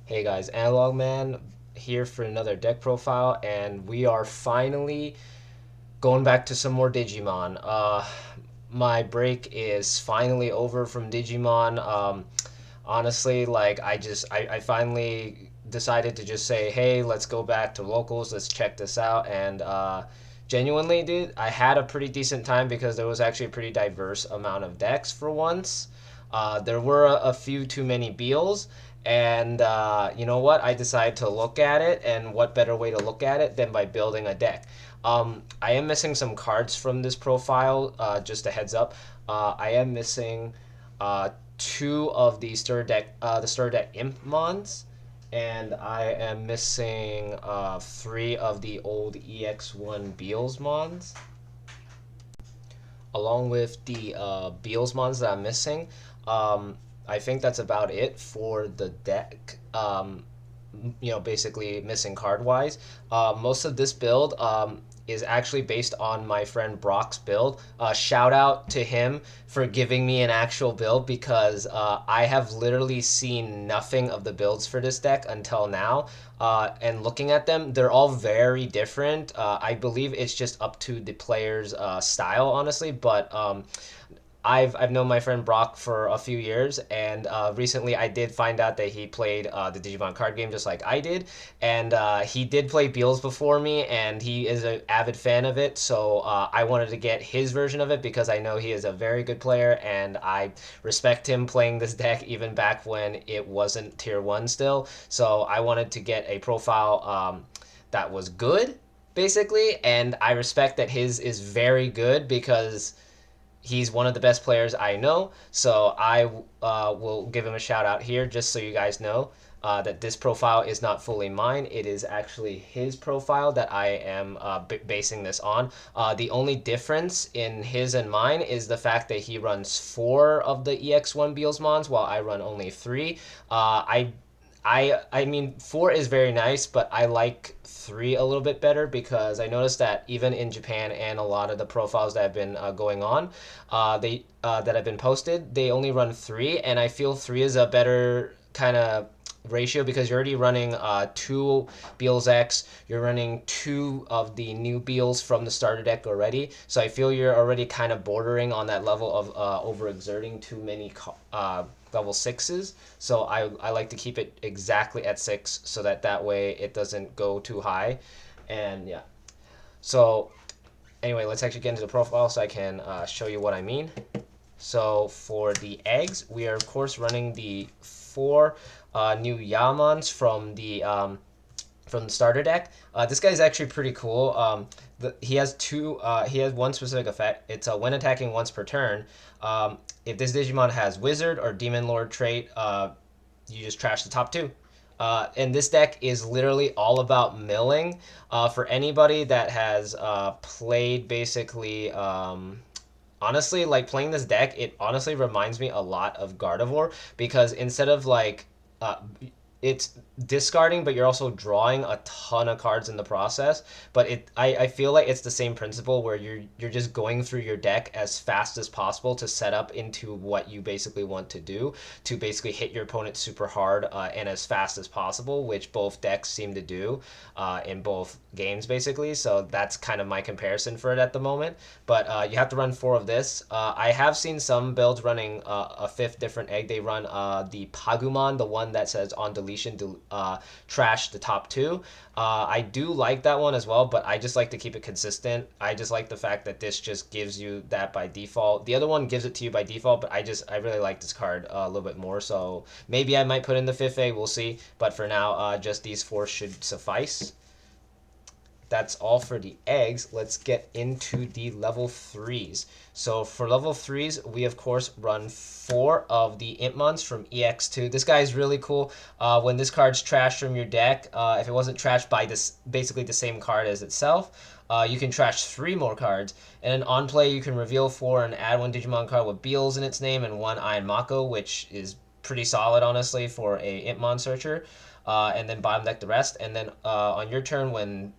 Hey guys, Analog Man here for another deck profile, and we are finally going back to some more Digimon. My break is finally over from Digimon. Honestly, like I finally decided to just say, hey, let's go back to locals, let's check this out, and genuinely, dude, I had a pretty decent time because there was actually a pretty diverse amount of decks for once. There were a few too many Beals, and you know what? I decided to look at it, and what better way to look at it than by building a deck? I am missing some cards from this profile. Just a heads up, I am missing two of the Stir Deck Impmons, and I am missing three of the old EX1 Beelzemons, along with the Beelzemons that I'm missing. I think that's about it for the deck. Basically missing card wise. Most of this build is actually based on my friend Brock's build. Shout out to him for giving me an actual build because I have literally seen nothing of the builds for this deck until now. And looking at them, they're all very different. I believe it's just up to the player's style, honestly. But I've known my friend Brock for a few years, and recently I did find out that he played the Digimon card game just like I did, and he did play Beals before me, and he is an avid fan of it. So I wanted to get his version of it because I know he is a very good player, and I respect him playing this deck even back when it wasn't Tier One still. So I wanted to get a profile that was good, basically, and I respect that his is very good because he's one of the best players I know. So I will give him a shout out here just so you guys know that this profile is not fully mine. It is actually his profile that I am basing this on. The only difference in his and mine is the fact that he runs four of the EX1 Beelzemons while I run only three. I mean, four is very nice, but I like three a little bit better because I noticed that even in Japan and a lot of the profiles that have been going on, they that have been posted, they only run three, and I feel three is a better kind of ratio because you're already running two Beals X, you're running two of the new Beals from the starter deck already. So I feel you're already kind of bordering on that level of overexerting too many level sixes. So I like to keep it exactly at six so that way it doesn't go too high. And yeah. So anyway, let's actually get into the profile so I can show you what I mean. So for the eggs, we are of course running the four new Yamons from the starter deck. This guy's actually pretty cool. He has two. He has one specific effect. It's when attacking once per turn. If this Digimon has Wizard or Demon Lord trait, you just trash the top two. And this deck is literally all about milling. For anybody that has played basically honestly, like playing this deck, it honestly reminds me a lot of Gardevoir because instead of like uh, it's discarding, but you're also drawing a ton of cards in the process. But I feel like it's the same principle where you're just going through your deck as fast as possible to set up into what you basically want to do to basically hit your opponent super hard and as fast as possible, which both decks seem to do in both games basically. So that's kind of my comparison for it at the moment. But you have to run four of this. I have seen some builds running a fifth different egg. They run the Pagumon, the one that says on deletion, trash the top two. I do like that one as well, but I just like to keep it consistent. I just like the fact that this just gives you that by default. The other one gives it to you by default, but I really like this card a little bit more. So maybe I might put in the fifth egg. We'll see. But for now, just these four should suffice. That's all for the eggs. Let's get into the level threes. So for level threes, we of course run four of the Impmons from EX2. This guy is really cool. When this card's trashed from your deck, if it wasn't trashed by this basically the same card as itself, you can trash three more cards. And then on play, you can reveal four and add one Digimon card with Beals in its name and one Iron Mako, which is pretty solid, honestly, for a Impmon searcher. And then bottom deck the rest. And then on your turn, when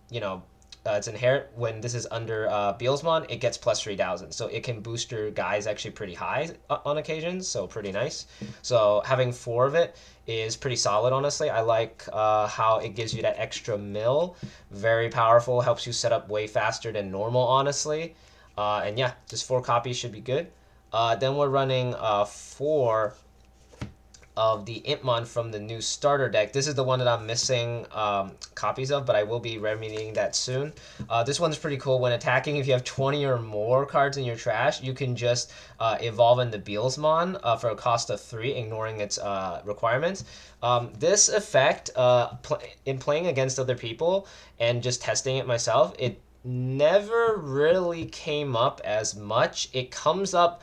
it's inherent when this is under Beelzemon, it gets plus 3,000. So it can boost your guys actually pretty high on occasions, so pretty nice. So having 4 of it is pretty solid, honestly. I like how it gives you that extra mill. Very powerful, helps you set up way faster than normal, honestly. And yeah, just 4 copies should be good. Then we're running 4 of the Impmon from the new starter deck. This is the one that I'm missing copies of, but I will be remedying that soon. This one's pretty cool. When attacking, if you have 20 or more cards in your trash, you can just evolve in the Beelzemon for a cost of 3, ignoring its requirements. This effect, in playing against other people and just testing it myself, it never really came up as much. It comes up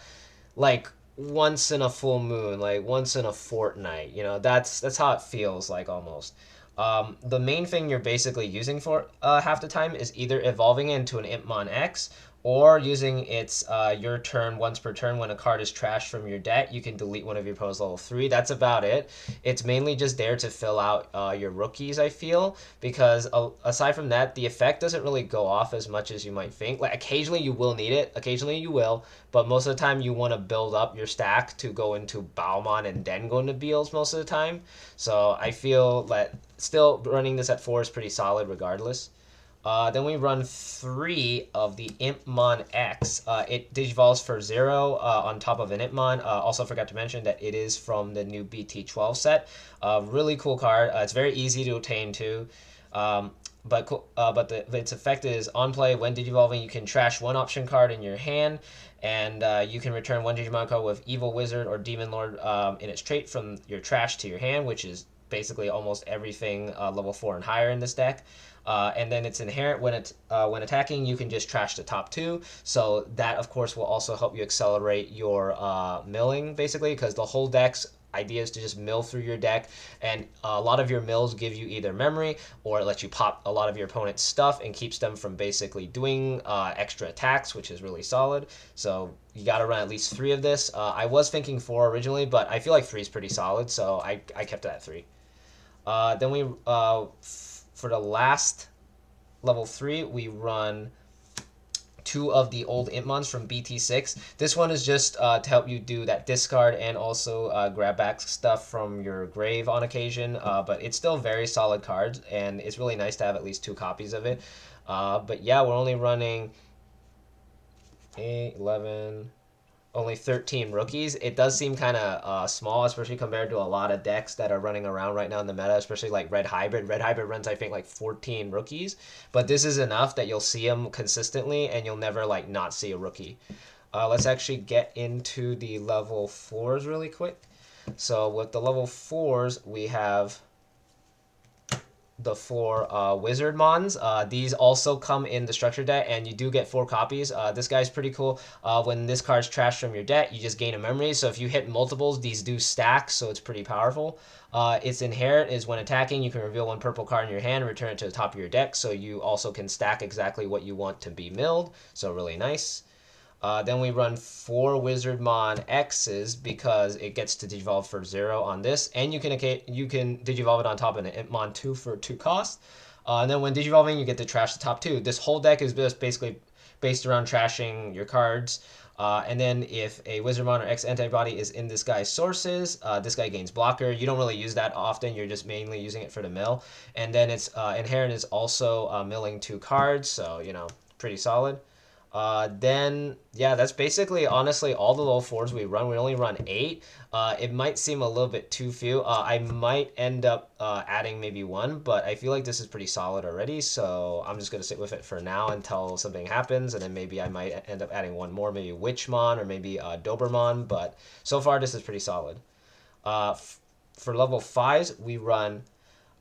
like once in a full moon, like once in a fortnight. You know, that's how it feels like almost. The main thing you're basically using for half the time is either evolving into an Impmon X or using its your turn once per turn when a card is trashed from your deck. You can delete one of your opponent's level 3. That's about it. It's mainly just there to fill out your rookies, I feel, because aside from that, the effect doesn't really go off as much as you might think. Like occasionally you will need it, occasionally you will, but most of the time you want to build up your stack to go into Balmon and then go into Beals most of the time. So I feel that still running this at 4 is pretty solid regardless. Then we run 3 of the Impmon X. It digivolves for 0 on top of an Impmon. Also forgot to mention that it is from the new BT12 set. Really cool card. It's very easy to obtain too. But its effect is on play when digivolving, you can trash 1 option card in your hand, and you can return 1 Digimon card with Evil Wizard or Demon Lord in its trait from your trash to your hand, which is basically almost everything level 4 and higher in this deck. And then it's inherent when attacking, you can just trash the top 2. So that, of course, will also help you accelerate your milling, basically, because the whole deck's idea is to just mill through your deck, and a lot of your mills give you either memory or it lets you pop a lot of your opponent's stuff and keeps them from basically doing extra attacks, which is really solid. So you got to run at least 3 of this. I was thinking 4 originally, but I feel like 3 is pretty solid, so I kept it at 3. Then we for the last level 3, we run 2 of the old Impmons from BT6. This one is just to help you do that discard and also grab back stuff from your grave on occasion. But it's still very solid cards, and it's really nice to have at least 2 copies of it. But yeah, we're only running 8, 11, only 13 rookies. It does seem kind of small, especially compared to a lot of decks that are running around right now in the meta, especially like Red Hybrid. Red Hybrid runs, I think, like 14 rookies, but this is enough that you'll see them consistently and you'll never like not see a rookie. Let's actually get into the level 4s really quick. So with the level 4s, we have the 4 Wizardmons. These also come in the structure deck, and you do get 4 copies. This guy's pretty cool. When this card's trashed from your deck, you just gain a memory. So if you hit multiples, these do stack, so it's pretty powerful. Its inherent is when attacking, you can reveal 1 purple card in your hand and return it to the top of your deck, so you also can stack exactly what you want to be milled. So really nice. Then we run 4 Wizardmon X's because it gets to digivolve for 0 on this, and you can digivolve it on top of an Impmon 2 for 2 cost. And then when digivolving, you get to trash the top 2. This whole deck is just basically based around trashing your cards. And then if a Wizardmon or X-Antibody is in this guy's sources, this guy gains blocker. You don't really use that often. You're just mainly using it for the mill. And then its inherent is also milling 2 cards, so, you know, pretty solid. Then, yeah, that's basically, honestly, all the level 4s we run. We only run 8. It might seem a little bit too few. I might end up adding maybe 1, but I feel like this is pretty solid already, so I'm just going to sit with it for now until something happens, and then maybe I might end up adding 1 more, maybe Witchmon or maybe Dobermon, but so far this is pretty solid. For level 5s, we run,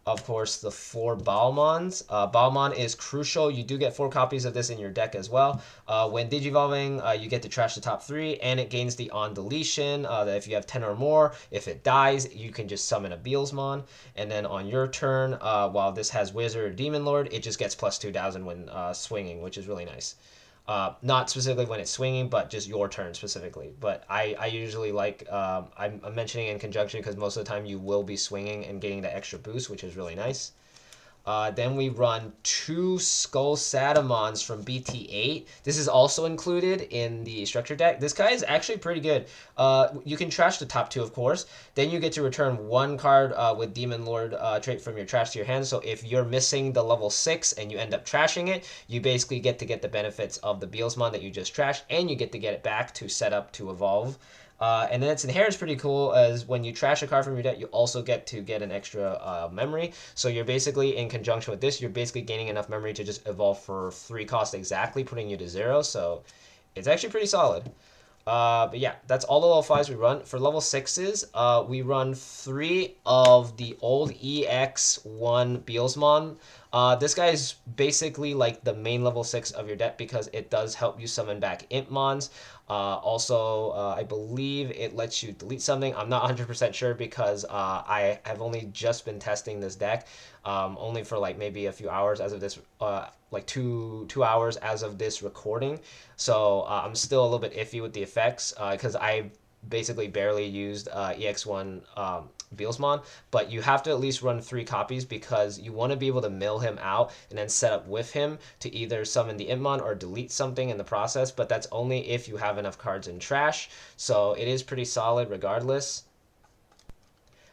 of course, the 4 Balmons. Balmon is crucial. You do get 4 copies of this in your deck as well. When digivolving, you get to trash the top 3, and it gains the on deletion that if you have 10 or more, if it dies, you can just summon a Beelzemon. And then on your turn, while this has Wizard or Demon Lord, it just gets plus 2,000 when swinging, which is really nice. Not specifically when it's swinging, but just your turn specifically. But I usually like, I'm mentioning in conjunction because most of the time you will be swinging and getting that extra boost, which is really nice. Then we run 2 Skull Satamons from BT8. This is also included in the structure deck. This guy is actually pretty good. You can trash the top 2, of course. Then you get to return 1 card with Demon Lord trait from your trash to your hand. So if you're missing the level 6 and you end up trashing it, you basically get the benefits of the Beelzemon that you just trashed, and you get to get it back to set up to evolve. And then its inheritance pretty cool, as when you trash a card from your deck, you also get to get an extra memory. So you're basically, in conjunction with this, you're basically gaining enough memory to just evolve for 3 costs exactly, putting you to 0. So it's actually pretty solid. But yeah, that's all the level 5s we run. For level 6s, we run 3 of the old EX1 Beelzemon. This guy is basically like the main level 6 of your deck because it does help you summon back Impmons. Also, I believe it lets you delete something. I'm not 100% sure because I have only just been testing this deck, only for like maybe a few hours as of this, like two hours as of this recording. So I'm still a little bit iffy with the effects because I basically barely used EX1 Beelzemon, but you have to at least run 3 copies because you want to be able to mill him out and then set up with him to either summon the Impmon or delete something in the process, but that's only if you have enough cards in trash, so it is pretty solid regardless.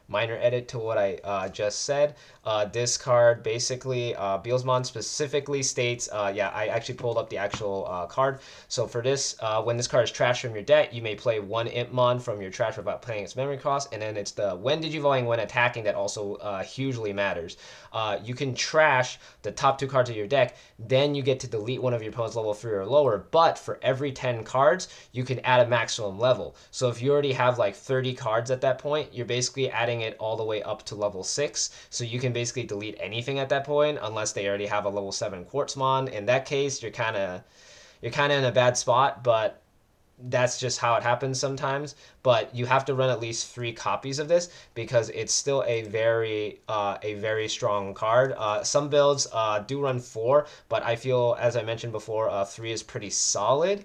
Minor edit to what I just said. This card basically, Beelzemon specifically states, yeah, I actually pulled up the actual card. So for this, when this card is trashed from your deck, you may play 1 Impmon from your trash without paying its memory cost. And then it's the when digivolving when attacking that also hugely matters. You can trash the top 2 cards of your deck, then you get to delete one of your opponent's level 3 or lower. But for every 10 cards, you can add a maximum level. So if you already have like 30 cards at that point, you're basically adding it all the way up to level 6. So you can basically delete anything at that point unless they already have a level 7 Quartzmon. In that case, you're kind of in a bad spot, but that's just how it happens sometimes. But you have to run at least 3 copies of this because it's still a very strong card. Some builds do run 4, but I feel, as I mentioned before, 3 is pretty solid.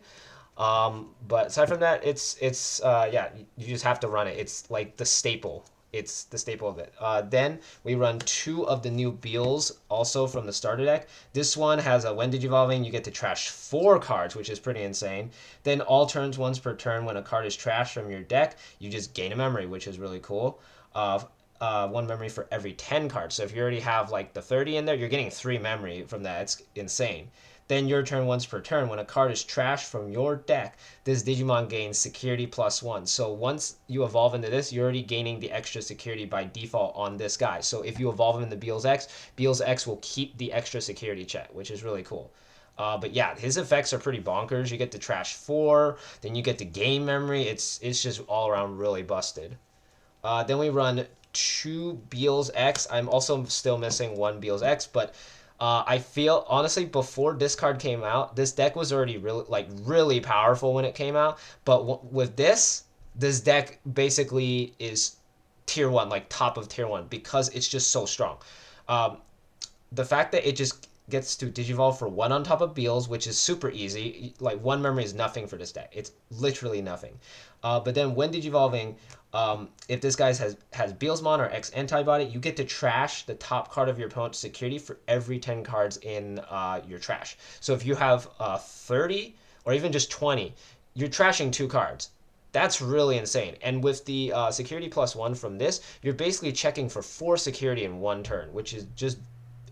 But aside from that, yeah, you just have to run it. It's like the staple. It's the staple of it. Then we run 2 of the new Beels also from the starter deck. This one has a when digivolving, you get to trash 4 cards, which is pretty insane. Then all turns once per turn, when a card is trashed from your deck, you just gain a memory, which is really cool. 1 memory for every 10 cards. So if you already have like the 30 in there, you're getting 3 memory from that. It's insane. Then your turn once per turn. When a card is trashed from your deck, this Digimon gains security +1. So once you evolve into this, you're already gaining the extra security by default on this guy. So if you evolve him into Beelz X will keep the extra security check, which is really cool. But yeah, his effects are pretty bonkers. You get to trash 4, then you get to gain memory. It's just all around really busted. Then we run 2 Beelz X. I'm also still missing 1 Beelz X, but I feel honestly before this card came out, this deck was already really powerful when it came out. But with this deck basically is tier 1, like top of tier 1, because it's just so strong. Um, the fact that it just gets to digivolve for 1 on top of Beelz, which is super easy. Like 1 memory is nothing for this deck. It's literally nothing. But then when digivolving, if this guy has Beelzemon or X-Antibody, you get to trash the top card of your opponent's security for every 10 cards in your trash. So if you have 30 or even just 20, you're trashing 2 cards. That's really insane. And with the security +1 from this, you're basically checking for 4 security in 1 turn, which is just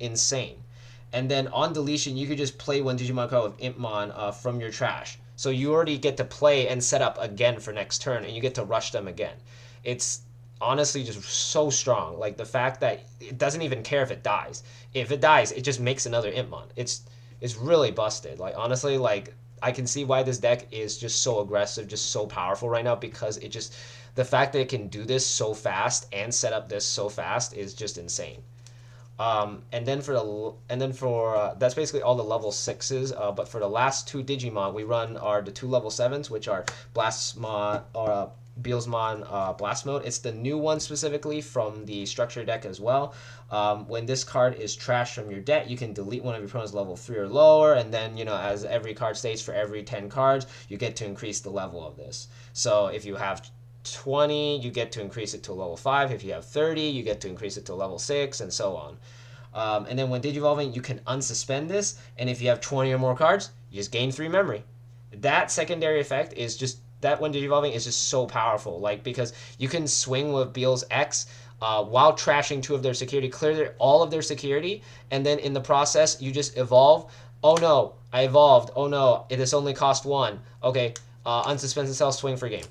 insane. And then on deletion, you could just play 1 Digimon card with Impmon from your trash. So you already get to play and set up again for next turn, and you get to rush them again. It's honestly just so strong. Like the fact that it doesn't even care if it dies. If it dies, it just makes another Impmon. It's really busted. Like honestly, like I can see why this deck is just so aggressive, just so powerful right now, because it just the fact that it can do this so fast and set up this so fast is just insane. And then for that's basically all the level 6s. But for the last 2 Digimon, we run are the 2 level 7s, which are Blastmon or Beelzemon Blast Mode. It's the new one specifically from the structure deck as well. When this card is trashed from your deck, you can delete one of your opponent's level 3 or lower, and then as every card states, for every 10 cards, you get to increase the level of this. So if you have 20, you get to increase it to level 5. If you have 30, you get to increase it to level 6, and so on. And then when digivolving, you can unsuspend this, and if you have 20 or more cards, you just gain 3 memory. That secondary effect is just that when digivolving is just so powerful. Like because you can swing with Beel's X while trashing 2 of their security, clear all of their security, and then in the process you just evolve. Oh no, I evolved. Oh no, it has only cost 1. Okay, unsuspend the cell, swing for game.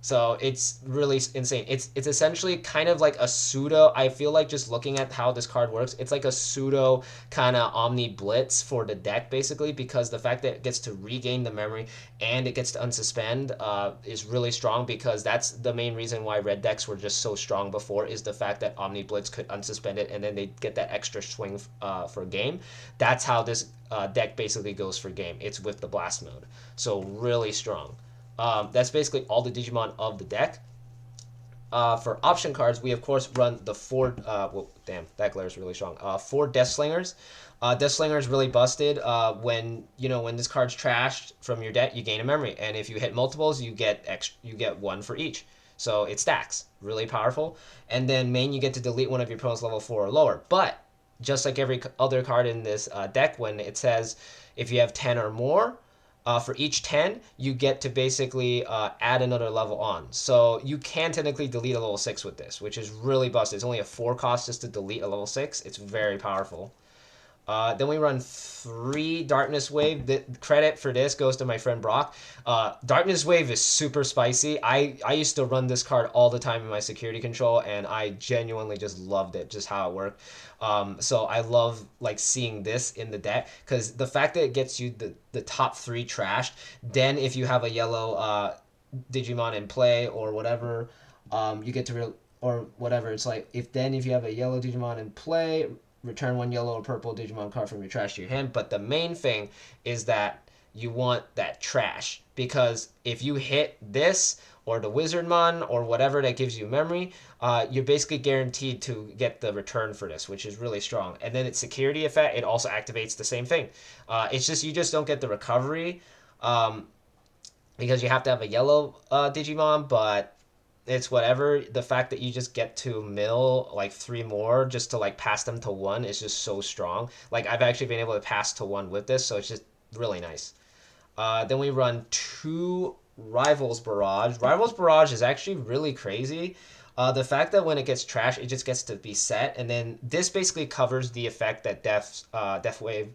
So it's really insane. It's essentially kind of like a pseudo. I feel like just looking at how this card works, it's like a pseudo kind of Omni Blitz for the deck, basically, because the fact that it gets to regain the memory and it gets to unsuspend is really strong, because that's the main reason why red decks were just so strong before, is the fact that Omni Blitz could unsuspend it and then they get that extra swing for game. That's how this deck basically goes for game. It's with the blast mode. So really strong. That's basically all the Digimon of the deck. For option cards, we of course run the 4. Well, damn, that glare is really strong. 4 Death Slingers. Death Slinger is really busted. When this card's trashed from your deck, you gain a memory, and if you hit multiples, you get 1 for each. So it stacks, really powerful. And then main, you get to delete one of your opponent's level 4 or lower. But just like every other card in this deck, when it says if you have 10 or more, for each 10, you get to basically add another level on. So you can technically delete a level 6 with this, which is really busted. It's only a 4 cost just to delete a level 6. It's very powerful. Then we run 3 Darkness Wave. The credit for this goes to my friend Brock. Darkness Wave is super spicy. I used to run this card all the time in my security control, and I genuinely just loved it, just how it worked. So I love like seeing this in the deck, because the fact that it gets you the top 3 trashed, then if you have a yellow Digimon in play or whatever, you get to or whatever. It's like if you have a yellow Digimon in play, return 1 yellow or purple Digimon card from your trash to your hand. But the main thing is that you want that trash, because if you hit this or the Wizardmon or whatever that gives you memory, you're basically guaranteed to get the return for this, which is really strong. And then its security effect, it also activates the same thing. It's just you just don't get the recovery because you have to have a yellow Digimon, but it's whatever. The fact that you just get to mill like 3 more just to like pass them to 1 is just so strong. Like I've actually been able to pass to 1 with this, so it's just really nice. Then we run 2 Rivals Barrage. Rivals Barrage is actually really crazy. The fact that when it gets trashed, it just gets to be set, and then this basically covers the effect that Death Wave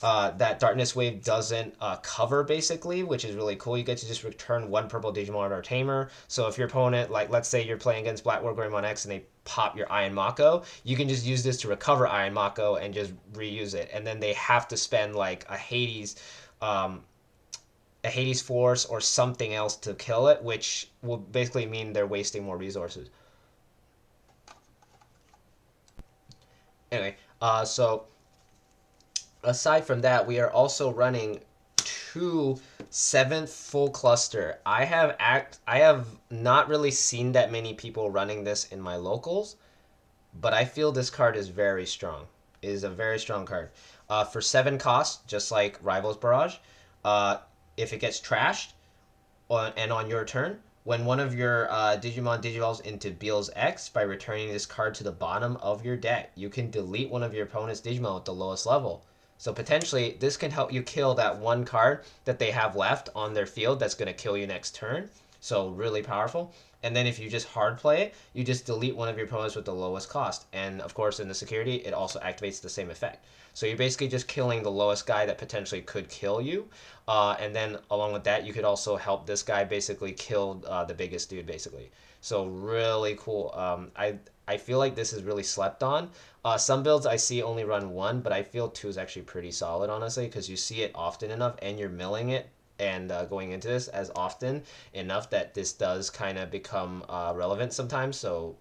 that Darkness Wave doesn't cover, basically, which is really cool. You get to just return 1 purple Digimon or Tamer. So if your opponent, like let's say you're playing against Black Wargreymon X and they pop your Iron Mako, you can just use this to recover Iron Mako and just reuse it. And then they have to spend like a Hades Force or something else to kill it, which will basically mean they're wasting more resources. Anyway, so aside from that, we are also running 2 7th full cluster. I have not really seen that many people running this in my locals, but I feel this card is very strong. It is a very strong card. For 7 costs, just like Rivals Barrage, if it gets trashed and on your turn, when one of your Digimon digivolves into Beel's X by returning this card to the bottom of your deck, you can delete one of your opponent's Digimon with the lowest level. So potentially, this can help you kill that 1 card that they have left on their field that's going to kill you next turn. So really powerful. And then if you just hard play it, you just delete one of your opponents with the lowest cost. And of course, in the security, it also activates the same effect. So you're basically just killing the lowest guy that potentially could kill you. And then along with that, you could also help this guy basically kill the biggest dude, basically. So really cool. I feel like this is really slept on. Some builds I see only run 1, but I feel 2 is actually pretty solid, honestly, because you see it often enough and you're milling it and going into this as often enough that this does kind of become relevant sometimes. So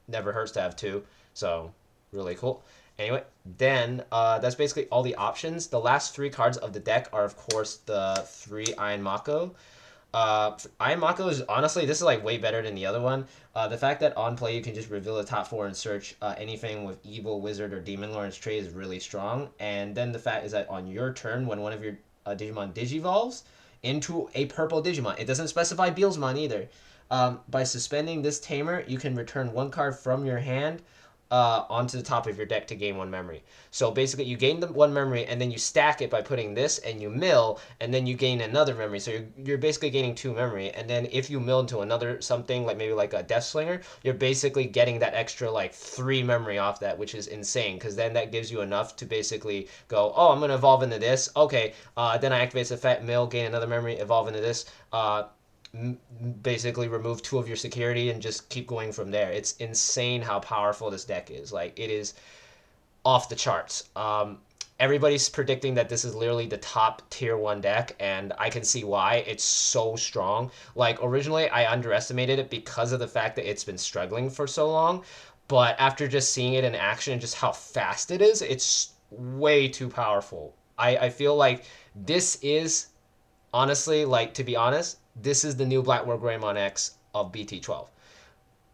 never hurts to have 2. So really cool. Anyway, then that's basically all the options. The last 3 cards of the deck are, of course, the 3 Iron Mako. Iron Mako is honestly, this is like way better than the other one. The fact that on play you can just reveal the top 4 and search anything with Evil, Wizard, or Demon Lord's trait is really strong. And then the fact is that on your turn, when one of your Digimon digivolves into a purple Digimon, it doesn't specify Beelzemon either. By suspending this Tamer, you can return 1 card from your hand onto the top of your deck to gain one memory. So basically, you gain the one memory, and then you stack it by putting this, and you mill, and then you gain another memory. So you're basically gaining two memory. And then if you mill into another something, like maybe like a Death Slinger, you're basically getting that extra like three memory off that, which is insane, because then that gives you enough to basically go, oh, I'm going to evolve into this. Okay, then I activate this effect, mill, gain another memory, evolve into this. Basically remove two of your security and just keep going from there. It's insane how powerful this deck is. Like, it is off the charts. Everybody's predicting that this is literally the top tier 1 deck, and I can see why. It's so strong. Like, originally I underestimated it because of the fact that it's been struggling for so long, but after just seeing it in action and just how fast it is, it's way too powerful. I feel like this is, honestly, like, to be honest, this is the new Black War Greymon X of BT12.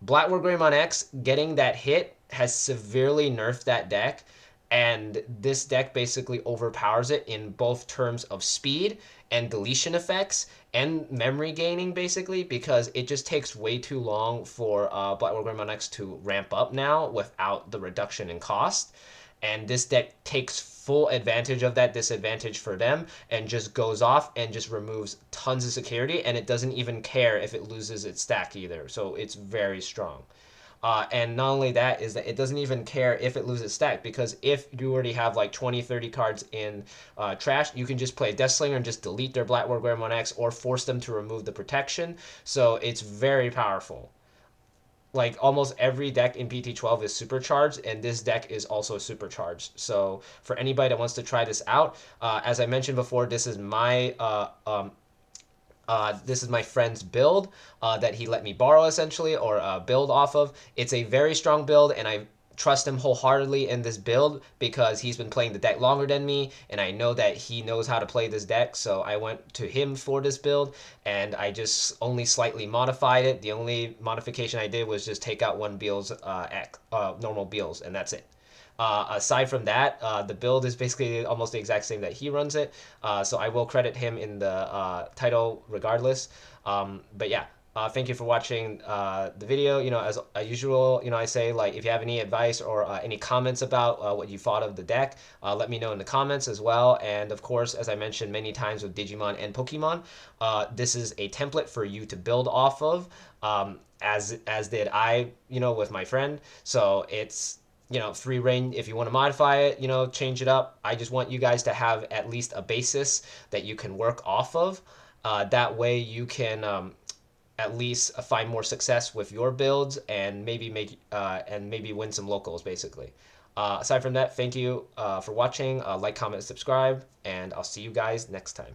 Black War Greymon X getting that hit has severely nerfed that deck, and this deck basically overpowers it in both terms of speed and deletion effects and memory gaining, basically, because it just takes way too long for Black War Greymon X to ramp up now without the reduction in cost. And this deck takes full advantage of that disadvantage for them and just goes off and just removes tons of security, and it doesn't even care if it loses its stack either. So it's very strong. And not only that, is that it doesn't even care if it loses stack, because if you already have like 20, 30 cards in trash, you can just play Death Slinger and just delete their Black War Greymon X or force them to remove the protection. So it's very powerful. Like, almost every deck in BT12 is supercharged, and this deck is also supercharged. So for anybody that wants to try this out, as I mentioned before, this is my friend's build that he let me borrow, essentially, or build off of. It's a very strong build, and I trust him wholeheartedly in this build because he's been playing the deck longer than me, and I know that he knows how to play this deck. So I went to him for this build, and I just only slightly modified it. The only modification I did was just take out one Beel's normal Beel's, and that's it. Aside from that, the build is basically almost the exact same that he runs it. So I will credit him in the title regardless. But yeah, thank you for watching the video. As usual, I say, like, if you have any advice or any comments about what you thought of the deck, let me know in the comments as well. And of course, as I mentioned many times with Digimon and Pokemon, this is a template for you to build off of, as did I, with my friend. So it's, free reign if you want to modify it, change it up. I just want you guys to have at least a basis that you can work off of. That way you can at least find more success with your builds and maybe win some locals, basically. Aside from that, thank you for watching. Like, comment, subscribe, and I'll see you guys next time.